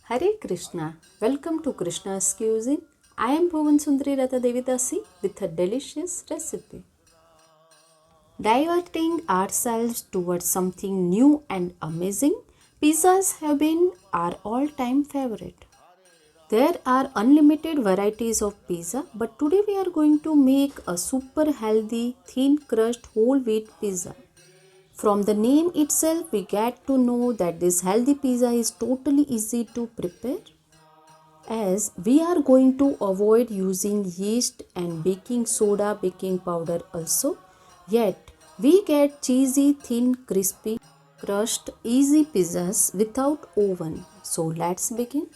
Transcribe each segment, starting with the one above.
Hare Krishna. Welcome to Krishna's Cuisine. I am Bhuvan Sundari Ratha Devidasi with a delicious recipe. Diverting ourselves towards something new and amazing, pizzas have been our all-time favorite. There are unlimited varieties of pizza, but today we are going to make a super healthy, thin crust whole wheat pizza. From the name itself, we get to know that this healthy pizza is totally easy to prepare, as we are going to avoid using yeast and baking soda baking powder also. Yet we get cheesy, thin, crispy, crushed, easy pizzas without oven. So let's begin.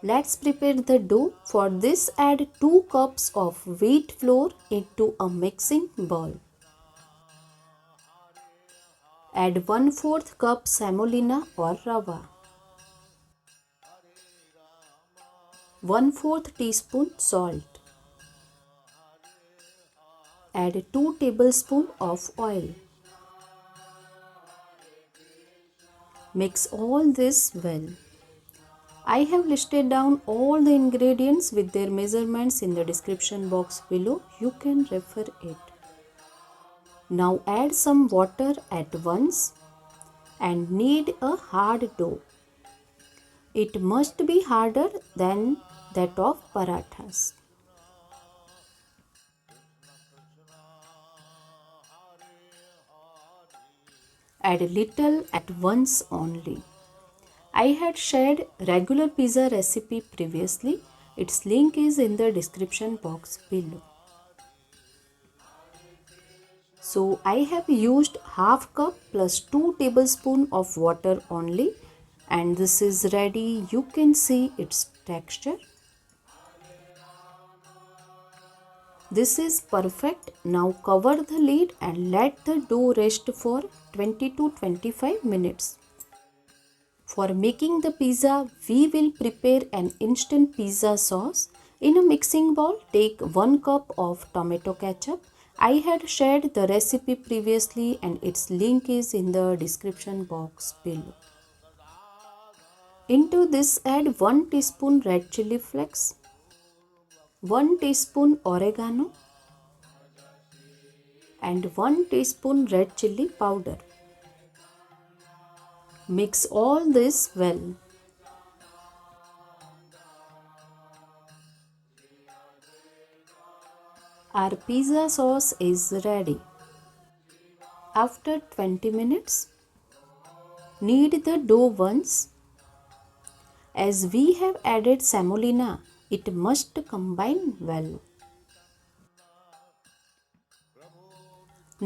Let's prepare the dough. For this, add 2 cups of wheat flour into a mixing bowl. Add 1/4 cup semolina or rava, 1/4 teaspoon salt. Add 2 tablespoons of oil. Mix all this well. I have listed down all the ingredients with their measurements in the description box below. You can refer it. Now add some water at once and knead a hard dough. It must be harder than that of parathas. Add little at once only. I had shared regular pizza recipe previously. Its link is in the description box below. So I have used half cup plus 2 tablespoons of water only, and this is ready. You can see its texture. This is perfect. Now cover the lid and let the dough rest for 20 to 25 minutes. For making the pizza, we will prepare an instant pizza sauce. In a mixing bowl, take 1 cup of tomato ketchup. I had shared the recipe previously and its link is in the description box below. Into this, add 1 teaspoon red chilli flakes, 1 teaspoon oregano and 1 teaspoon red chilli powder. Mix all this well. Our pizza sauce is ready. After 20 minutes, knead the dough once. As we have added semolina, it must combine well.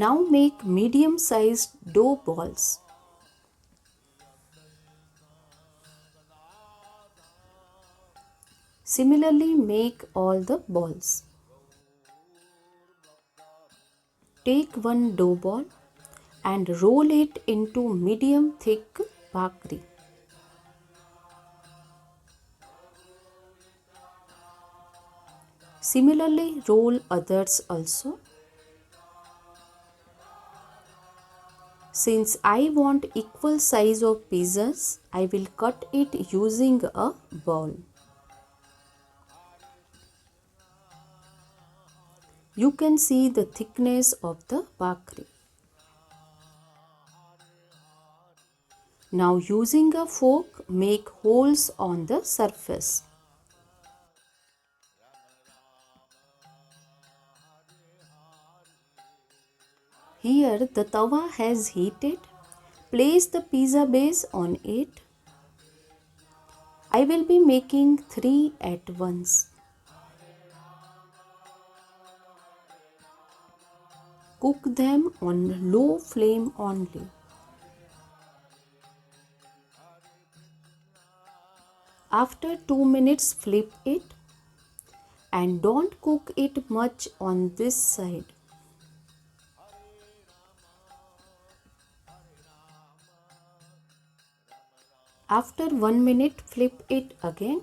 Now make medium-sized dough balls. Similarly, make all the balls. Take one dough ball and roll it into medium thick bhakri. Similarly, roll others also. Since I want equal size of pizzas, I will cut it using a bowl. You can see the thickness of the bhakri. Now using a fork, make holes on the surface. Here the tawa has heated. Place the pizza base on it. I will be making 3 at once. Cook them on low flame only. After 2 minutes, flip it and don't cook it much on this side. After 1 minute, flip it again.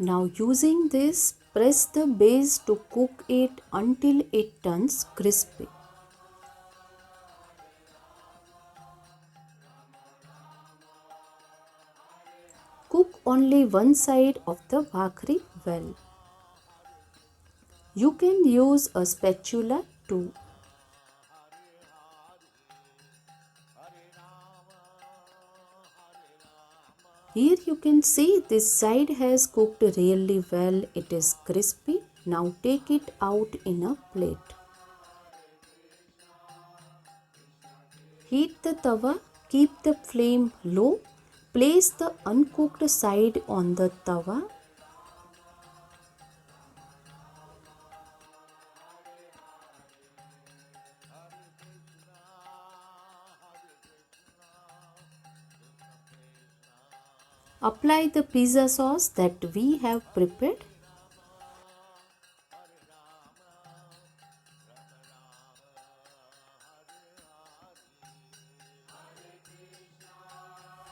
Now using this, press the base to cook it until it turns crispy. only one side of the bhakri well. You can use a spatula too. Here you can see this side has cooked really well. It is crispy. Now take it out in a plate. Heat the tawa. Keep the flame low. Place the uncooked side on the tawa. Apply the pizza sauce that we have prepared.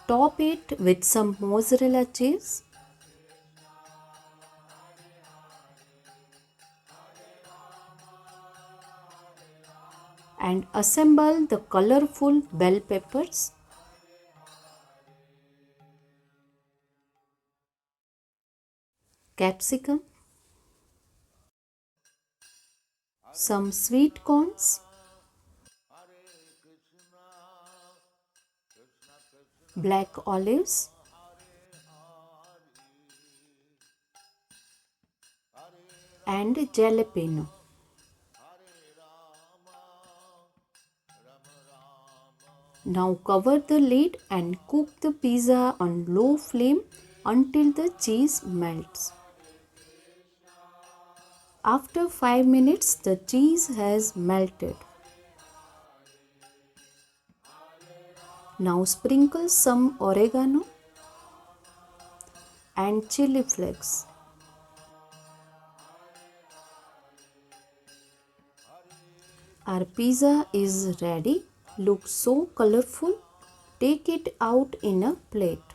Top it with some mozzarella cheese. And assemble the colorful bell peppers. Capsicum. Some sweet corns. Black olives. And jalapeno. Now cover the lid and cook the pizza on low flame until the cheese melts. After 5 minutes, the cheese has melted. Now sprinkle some oregano and chili flakes. Our pizza is ready. Looks so colorful. Take it out in a plate.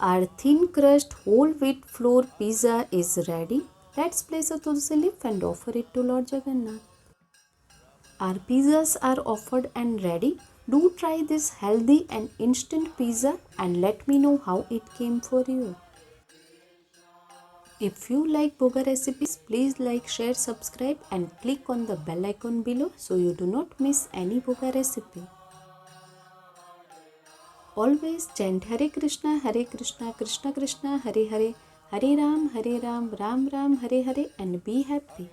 Our thin crust whole wheat flour pizza is ready. Let's place a tulsi leaf and offer it to Lord Jagannath. Our pizzas are offered and ready. Do try this healthy and instant pizza and let me know how it came for you. If you like bhoga recipes, please like, share, subscribe and click on the bell icon below so you do not miss any bhoga recipe. Always chant Hare Krishna, Krishna Krishna, Hare Hare, Hare Ram, Ram Ram, Hare Hare and be happy.